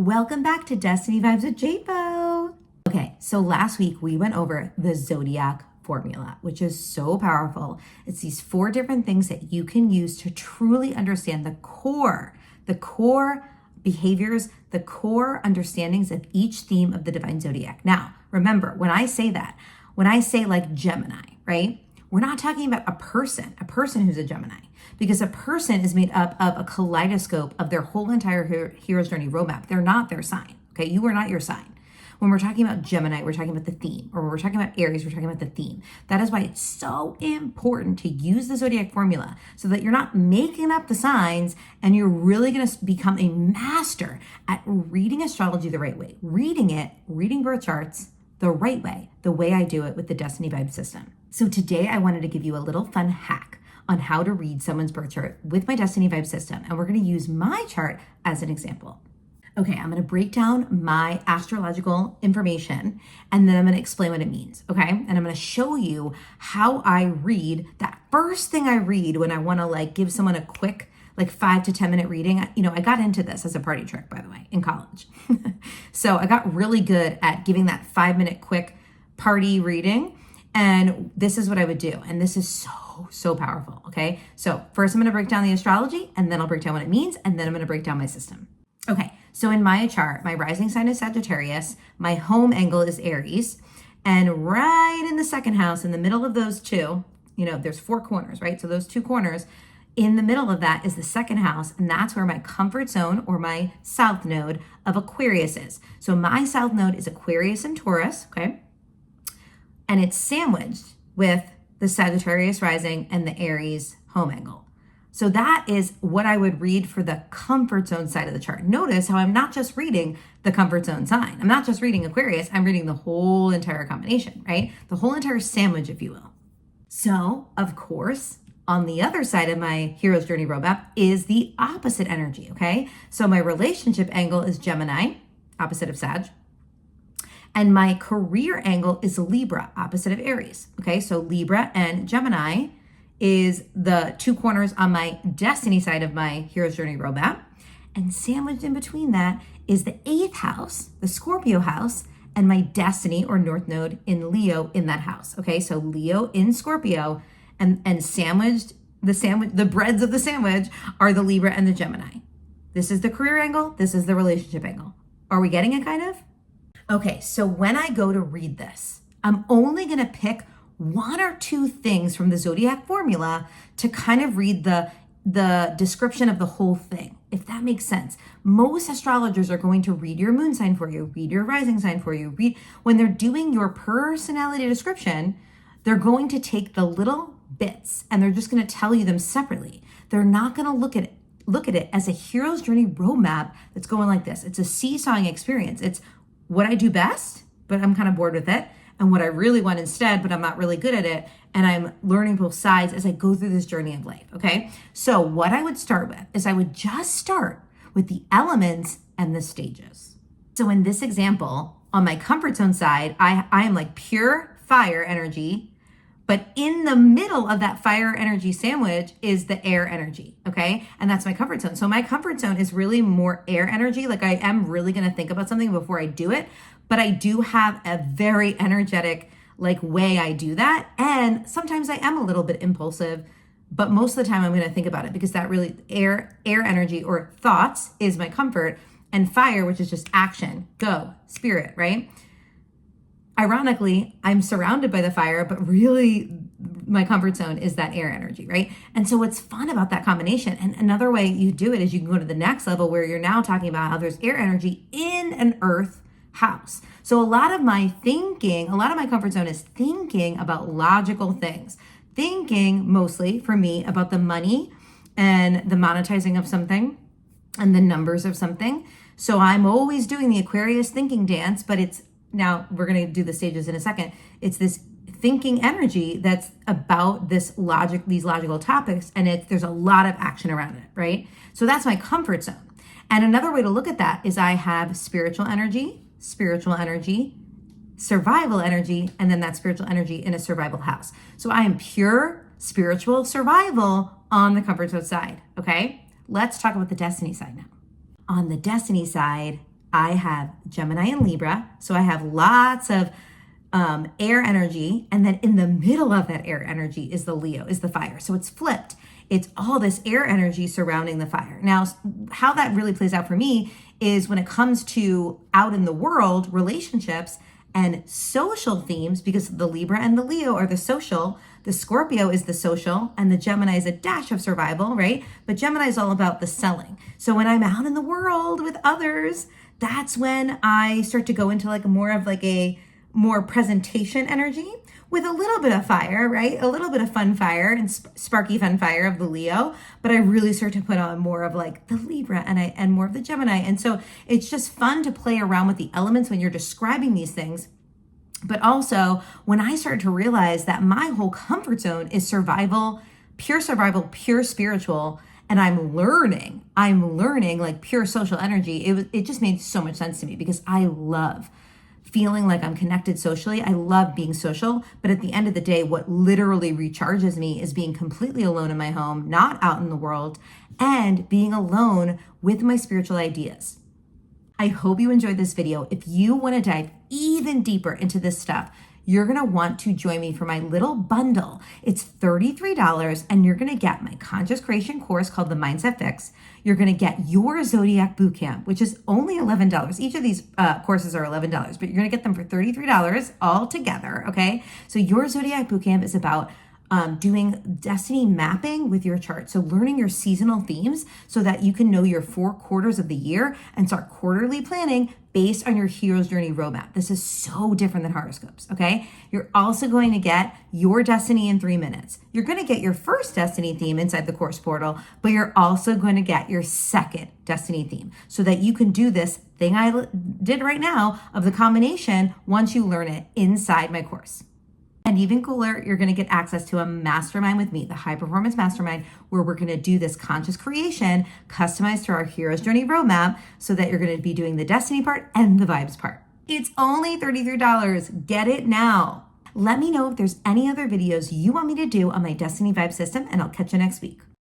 Welcome back to Destiny Vibes with JFO. Okay, so last week we went over the zodiac formula, which is so powerful. It's these 4 different things that you can use to truly understand the core behaviors, the core understandings of each theme of the divine zodiac. Now, remember, when I say like Gemini, right? We're not talking about a person who's a Gemini, because a person is made up of a kaleidoscope of their whole entire hero's journey roadmap. They're not their sign, okay? You are not your sign. When we're talking about Gemini, we're talking about the theme, or when we're talking about Aries, we're talking about the theme. That is why it's so important to use the zodiac formula so that you're not making up the signs and you're really going to become a master at reading astrology the right way, reading birth charts the right way, the way I do it with the Destiny Vibe system. So today I wanted to give you a little fun hack on how to read someone's birth chart with my Destiny Vibe system. And we're going to use my chart as an example. Okay, I'm going to break down my astrological information and then I'm going to explain what it means, okay? And I'm going to show you how I read that first thing I read when I want to give someone a quick 5 to 10 minute reading. I got into this as a party trick, by the way, in college. So I got really good at giving that 5-minute quick party reading. And this is what I would do. And this is so powerful, okay? So first I'm going to break down the astrology and then I'll break down what it means. And then I'm going to break down my system. Okay, so in my chart, my rising sign is Sagittarius, my home angle is Aries, and right in the second house, in the middle of those two, there's 4 corners, right? So those 2 corners, in the middle of that is the second house, and that's where my comfort zone or my south node of Aquarius is. So my south node is Aquarius and Taurus, okay? And it's sandwiched with the Sagittarius rising and the Aries home angle. So that is what I would read for the comfort zone side of the chart. Notice how I'm not just reading the comfort zone sign. I'm not just reading Aquarius. I'm reading the whole entire combination, right? The whole entire sandwich, if you will. So, of course, on the other side of my hero's journey roadmap is the opposite energy, okay? So my relationship angle is Gemini, opposite of Sag. And my career angle is Libra, opposite of Aries, okay? So Libra and Gemini is the 2 corners on my destiny side of my hero's journey roadmap. And sandwiched in between that is the 8th house, the Scorpio house, and my destiny or north node in Leo in that house. Okay, so Leo in Scorpio and sandwiched, the breads of the sandwich are the Libra and the Gemini. This is the career angle, this is the relationship angle. Are we getting it kind of? Okay, so when I go to read this, I'm only gonna pick 1 or 2 things from the zodiac formula to kind of read the description of the whole thing, if that makes sense. Most astrologers are going to read your moon sign for you, read your rising sign for you, when they're doing your personality description, they're going to take the little bits and they're just going to tell you them separately. They're not going to look at it as a hero's journey roadmap that's going like this. It's a seesawing experience. It's what I do best, but I'm kind of bored with it, and what I really want instead, but I'm not really good at it. And I'm learning both sides as I go through this journey of life, okay? So what I would start with is I would just start with the elements and the stages. So in this example, on my comfort zone side, I am like pure fire energy, but in the middle of that fire energy sandwich is the air energy, okay? And that's my comfort zone. So my comfort zone is really more air energy. Like I am really gonna think about something before I do it, but I do have a very energetic way I do that. And sometimes I am a little bit impulsive, but most of the time I'm going to think about it because that really air energy or thoughts is my comfort, and fire, which is just action, go, spirit, right? Ironically, I'm surrounded by the fire, but really my comfort zone is that air energy, right? And so what's fun about that combination, and another way you do it is you can go to the next level where you're now talking about how there's air energy in an earth house. So a lot of my comfort zone is thinking about logical things, thinking mostly for me about the money and the monetizing of something and the numbers of something. So I'm always doing the Aquarius thinking dance, but now we're going to do the stages in a second. It's this thinking energy that's about these logical topics, and there's a lot of action around it, right? So that's my comfort zone. And another way to look at that is I have spiritual energy, survival energy, and then that spiritual energy in a survival house. So I am pure spiritual survival on the comfort zone side, okay? Let's talk about the destiny side now. On the destiny side, I have Gemini and Libra. So I have lots of air energy. And then in the middle of that air energy is the Leo, is the fire. So it's flipped. It's all this air energy surrounding the fire. Now, how that really plays out for me is when it comes to out in the world, relationships and social themes, because the Libra and the Leo are the social, the Scorpio is the social, and the Gemini is a dash of survival, right? But Gemini is all about the selling. So when I'm out in the world with others, that's when I start to go into like more of like a more presentation energy with a little bit of fire, right? A little bit of fun fire and sparky fun fire of the Leo, but I really start to put on more of like the Libra and more of the Gemini. And so it's just fun to play around with the elements when you're describing these things. But also when I started to realize that my whole comfort zone is survival, pure spiritual, and I'm learning like pure social energy. It just made so much sense to me because I love feeling like I'm connected socially. I love being social, but at the end of the day, what literally recharges me is being completely alone in my home, not out in the world, and being alone with my spiritual ideas. I hope you enjoyed this video. If you want to dive even deeper into this stuff, you're going to want to join me for my little bundle. It's $33 and you're going to get my conscious creation course called the Mindset Fix. You're going to get your Zodiac Bootcamp, which is only $11. Each of these courses are $11, but you're going to get them for $33 all together, okay? So your Zodiac Bootcamp is about doing destiny mapping with your chart. So learning your seasonal themes so that you can know your 4 quarters of the year and start quarterly planning based on your hero's journey roadmap. This is so different than horoscopes, okay? You're also going to get your destiny in 3 minutes. You're going to get your first destiny theme inside the course portal, but you're also going to get your second destiny theme so that you can do this thing I did right now of the combination once you learn it inside my course. And even cooler, you're going to get access to a mastermind with me, the High Performance Mastermind, where we're going to do this conscious creation customized to our hero's journey roadmap so that you're going to be doing the destiny part and the vibes part. It's only $33. Get it now. Let me know if there's any other videos you want me to do on my Destiny Vibe system, and I'll catch you next week.